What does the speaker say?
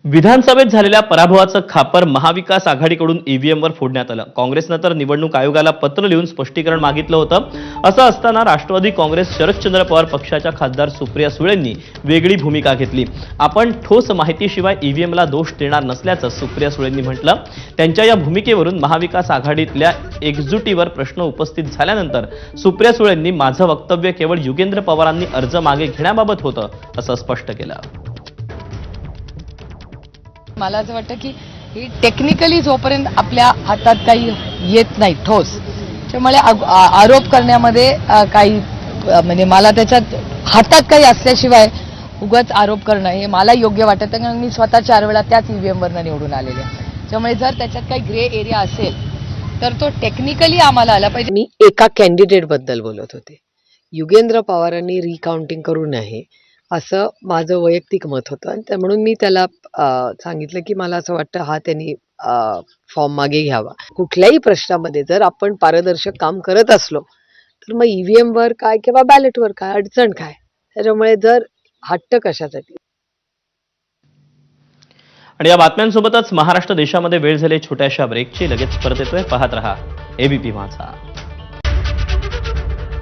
विधानसभेत झालेल्या पराभवाचं खापर महाविकास आघाडीकडून ईव्हीएमवर फोडण्यात आलं। काँग्रेसनं तर निवडणूक आयोगाला पत्र लिहून स्पष्टीकरण मागितलं होतं। असं असताना राष्ट्रवादी काँग्रेस शरदचंद्र पवार पक्षाच्या खासदार सुप्रिया सुळेंनी वेगळी भूमिका घेतली। आपण ठोस माहितीशिवाय ईव्हीएमला दोष देणार नसल्याचं सुप्रिया सुळेंनी म्हटलं। त्यांच्या या भूमिकेवरून महाविकास आघाडीतल्या एकजुटीवर प्रश्न उपस्थित झाल्यानंतर सुप्रिया सुळेंनी माझं वक्तव्य केवळ युगेंद्र पवारांनी अर्ज मागे घेण्याबाबत होतं असं स्पष्ट केलं। मला असं वाटतं की ही टेक्निकली जोपर्यंत आपल्या हातात काही येत नाही ठोस, त्यामुळे आरोप करण्यामध्ये काही म्हणजे मला त्याच्यात हातात काही असल्याशिवाय उगाच आरोप करणं हे मला योग्य वाटत नाही, कारण मी स्वतः 4 वेळा त्याच ईव्हीएमवरनं निवडून आलेले आहे। त्यामुळे जर त्याच्यात काही ग्रे एरिया असेल तर तो टेक्निकली आम्हाला आला पाहिजे। मी एका कॅन्डिडेट बद्दल बोलत होते। युगेंद्र पवारांनी रिकाउंटिंग करू नये असं माझं वैयक्तिक मत होतं आणि म्हणून मी त्याला सांगितलं की मला असं वाटतं हा त्यांनी फॉर्म मागे घ्यावा। कुठल्याही प्रश्नामध्ये जर आपण पारदर्शक काम करत असलो तर मग ईव्हीएमवर काय किंवा बॅलेटवर काय अडचण काय, त्याच्यामुळे जर हट्ट कशासाठी। आणि या बातम्यांसोबतच महाराष्ट्र देशामध्ये वेळ झाली छोट्याशा ब्रेकची। लगेच परत येतोय, पाहत रहा एबीपी माझा।